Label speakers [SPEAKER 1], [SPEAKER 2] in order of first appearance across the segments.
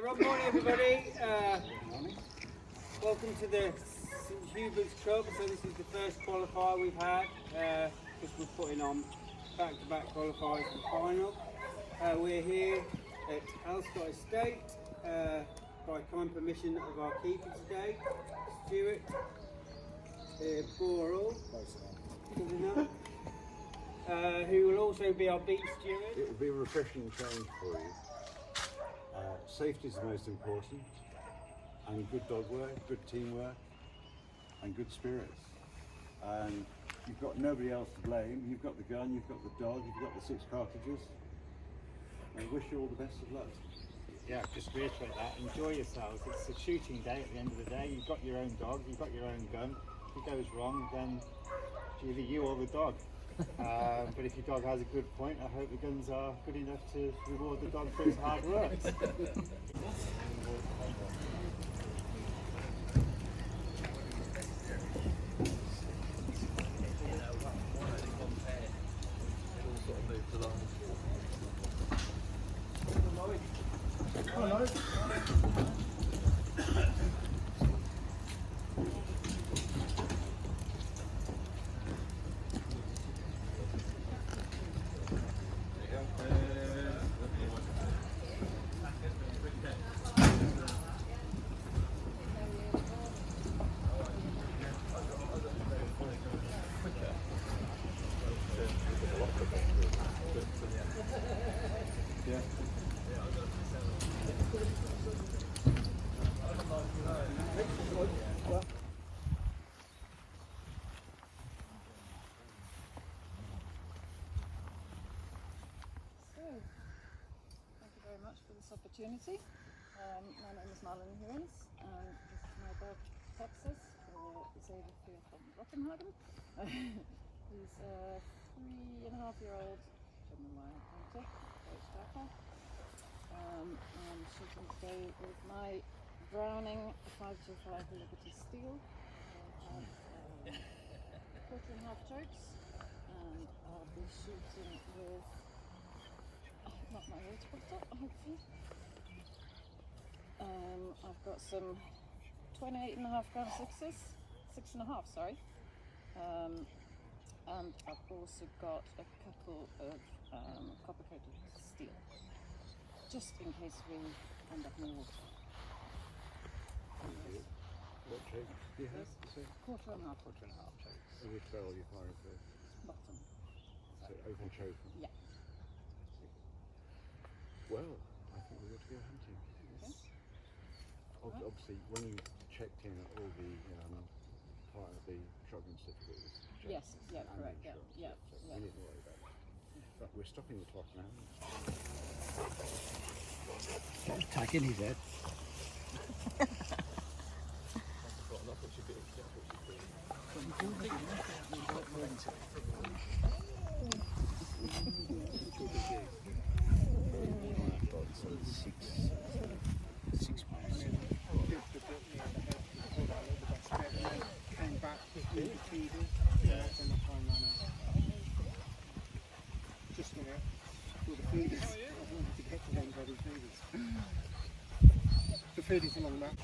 [SPEAKER 1] Good morning, everybody. Welcome to the St Hubertus Club. So this is the first qualifier we've had. Just we're putting on back-to-back qualifiers for the final. We're here at Alscot Estate by kind permission of our keeper today, Stuart. Boral, who will also be our beach steward.
[SPEAKER 2] It will be a refreshing change for you. Safety is the most important, and good dog work, good teamwork, and good spirits. And you've got nobody else to blame. You've got the gun, you've got the dog, you've got the 6 cartridges. I wish you all the best of luck.
[SPEAKER 3] Yeah, just reiterate that. Enjoy yourselves. It's a shooting day at the end of the day. You've got your own dog, you've got your own gun. If it goes wrong, then it's either you or the dog. But if your dog has a good point, I hope the guns are good enough to reward the dog for his hard work.
[SPEAKER 4] Opportunity. My name is Marlon Hubertus, and this is my dog Texas. He's over here from Rockenhagen. He's a 3.5-year-old German County, Deutsch Dackel. I'm shooting today with my Browning 525 Hubertus Steel. I have 4.5 chokes, and I'll be shooting with not my water bottle, hopefully. I've got some 28.5 gram 6.5, sorry. And I've also got a couple of copper coated steel, just in case we end up in the water.
[SPEAKER 2] What choke do you have?
[SPEAKER 4] Quarter and a half
[SPEAKER 2] chokes. So which barrel are you firing for?
[SPEAKER 4] Bottom.
[SPEAKER 2] So open choke?
[SPEAKER 4] Yeah.
[SPEAKER 2] Well, I think we're going to go hunting.
[SPEAKER 4] Okay.
[SPEAKER 2] Obviously, when you checked in all the part of the shotgun certificates.
[SPEAKER 4] Yes, yeah, correct, yeah.
[SPEAKER 2] So we need to worry about that. But we're stopping the clock now.
[SPEAKER 1] Tack in his head. Came back with the feeders, and the time ran out. Just a minute, for the feeders, I wanted to get to them bloody feeders. The feeders along that.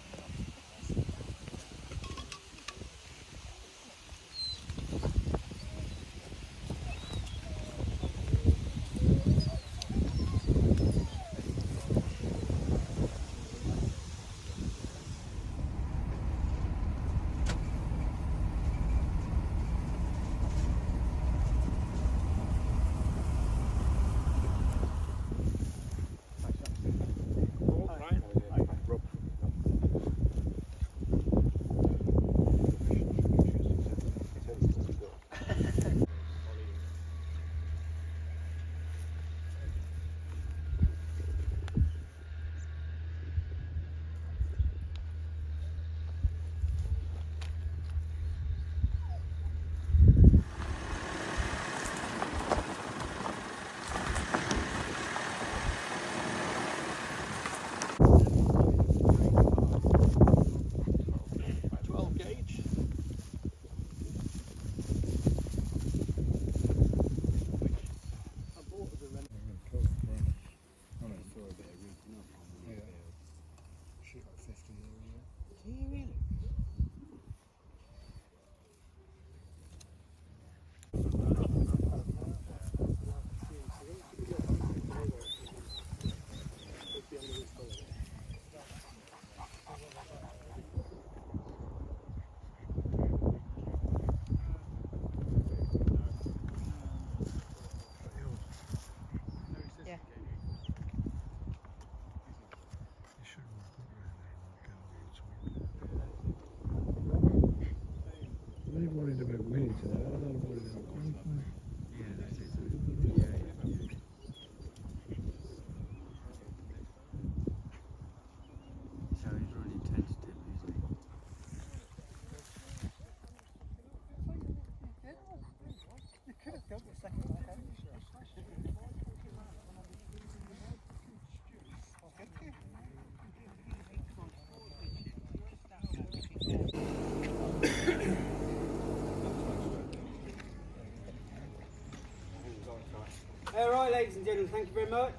[SPEAKER 1] Right, ladies and gentlemen, thank you very much.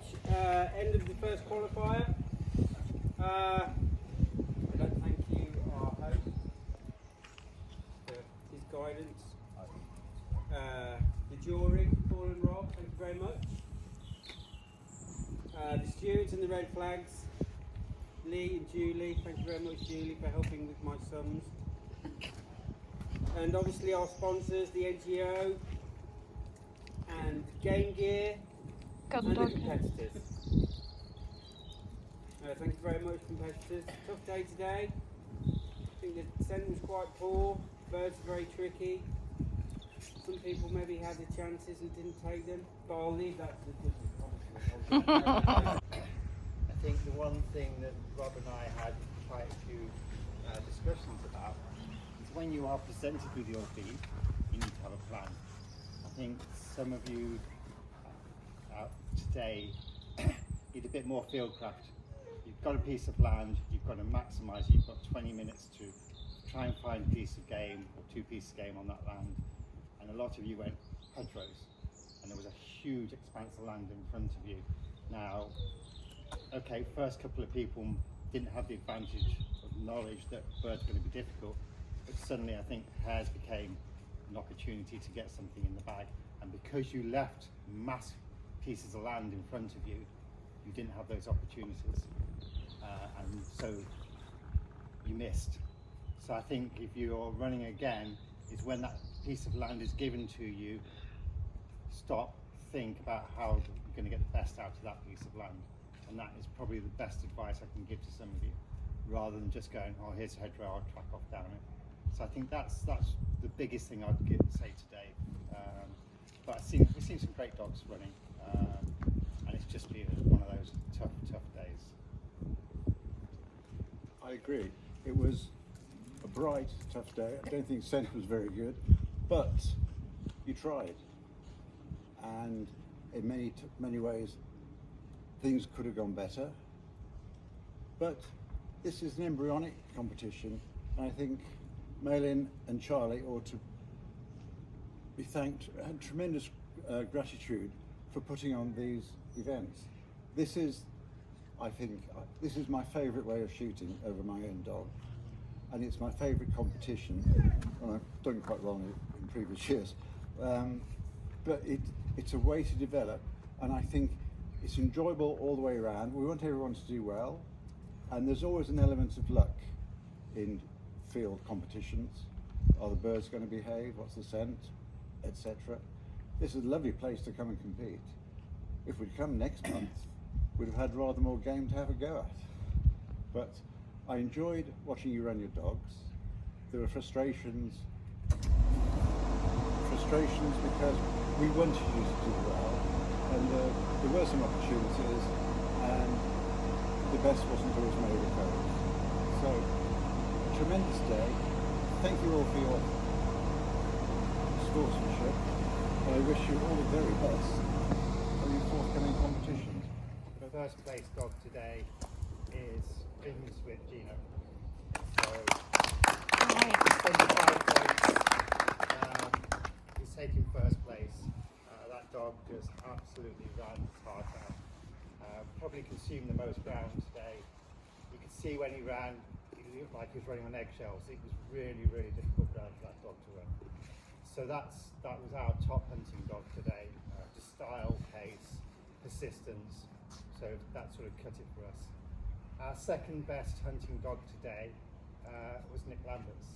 [SPEAKER 1] End of the first qualifier. I'd like to thank you, our host, for his guidance. The jury, Paul and Rob, thank you very much. The stewards and the red flags, Lee and Julie, thank you very much, Julie, for helping with my sons. And obviously our sponsors, the NGO and Game Gear and the competitors. Thank you very much, competitors. Tough day today. I think the descent was quite poor, birds are very tricky. Some people maybe had the chances and didn't take them, but I'll leave that to the judges.
[SPEAKER 3] I think the one thing that Rob and I had quite a few discussions about is when you are presented with your feed, you need to have a plan. I think some of you today need a bit more fieldcraft. You've got a piece of land, you've got to maximise it, you've got 20 minutes to try and find a piece of game or 2 pieces of game on that land. And a lot of you went hedgerows, and there was a huge expanse of land in front of you. Now, okay, first couple of people didn't have the advantage of knowledge that birds were going to be difficult, but suddenly I think hares became an opportunity to get something in the bag. And because you left mass pieces of land in front of you, you didn't have those opportunities, and so you missed. So I think if you're running again, is when that piece of land is given to you, stop, think about how you're going to get the best out of that piece of land. And that is probably the best advice I can give to some of you, rather than just going, oh, here's a hedgerow, I'll track off down it. So I think that's the biggest thing I'd say today. But we've seen some great dogs running, and it's just been one of those tough days.
[SPEAKER 2] I agree. It was a bright, tough day. I don't think scent was very good, but you tried. And in many ways, things could have gone better. But this is an embryonic competition, and I think Malin and Charlie ought to be thanked, and tremendous gratitude for putting on these events. This is, I think, this is my favourite way of shooting over my own dog, and it's my favourite competition. Well, I've done quite well in previous years, but it's a way to develop, and I think it's enjoyable all the way around. We want everyone to do well, and there's always an element of luck in field competitions. Are the birds going to behave? What's the scent? Etc. This is a lovely place to come and compete. If we'd come next month, we'd have had rather more game to have a go at. But I enjoyed watching you run your dogs. There were frustrations because we wanted you to do well, and there were some opportunities, and the best wasn't always made of those. So, tremendous day. Thank you all for your sportsmanship, and I wish you all the very best on your forthcoming competitions.
[SPEAKER 3] The first place dog today is With Gino. So, 25 points. He's taking first place. That dog just absolutely ran his heart out. Probably consumed the most ground today. You could see when he ran, he looked like he was running on eggshells. It was really, really difficult ground for that dog to run. So that was our top hunting dog today. Just style, pace, persistence. So that sort of cut it for us. Our second best hunting dog today was Nick Lambert's.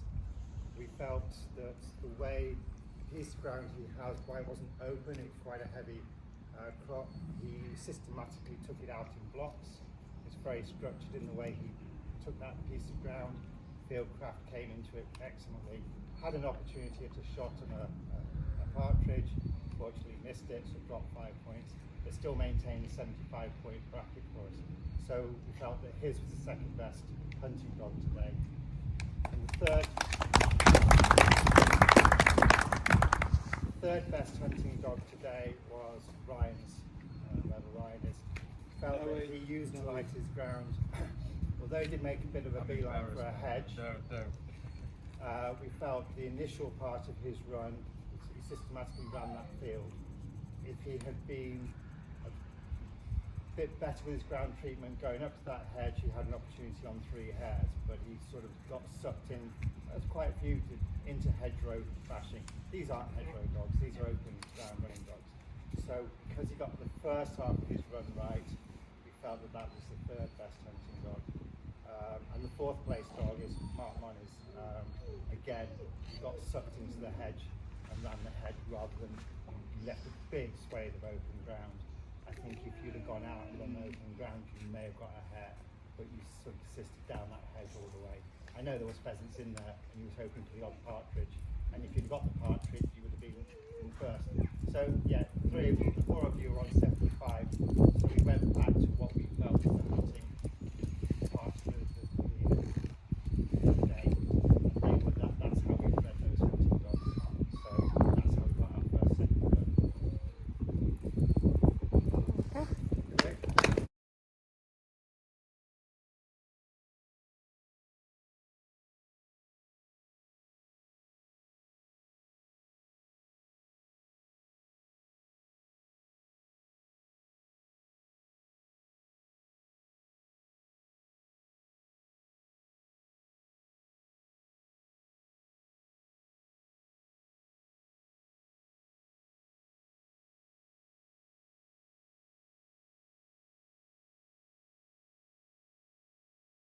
[SPEAKER 3] We felt that the way the piece of ground he has, why it wasn't open, it was quite a heavy crop. He systematically took it out in blocks. It's very structured in the way he took that piece of ground. Fieldcraft came into it excellently. Had an opportunity at a shot on a partridge. Fortunately missed it, so dropped 5 points. But still maintained the 75-point bracket for us. So we felt that his was the second best hunting dog today. And the third best hunting dog today was Ryan's. Ryan is. Felt that he utilised his ground. Although he did make a bit of a beeline for a hedge. We felt the initial part of his run, he systematically ran that field. If he had been a bit better with his ground treatment going up to that hedge, he had an opportunity on 3 hares, but he sort of got sucked in, as quite a few did, into hedgerow bashing. These aren't hedgerow dogs, these are open ground running dogs. So because he got the first half of his run right, we felt that that was the 3rd best hunting dog. And the 4th place dog is Mark Moniz. Again, he got sucked into the hedge and ran the hedge rather than he left a big swathe of open ground. I think if you'd have gone out and run the open ground, you may have got a hare, but you sort of persisted down that hedge all the way. I know there was pheasants in there, and he was hoping for the odd partridge. And if you'd got the partridge, you would have been in first. So yeah, 4 of you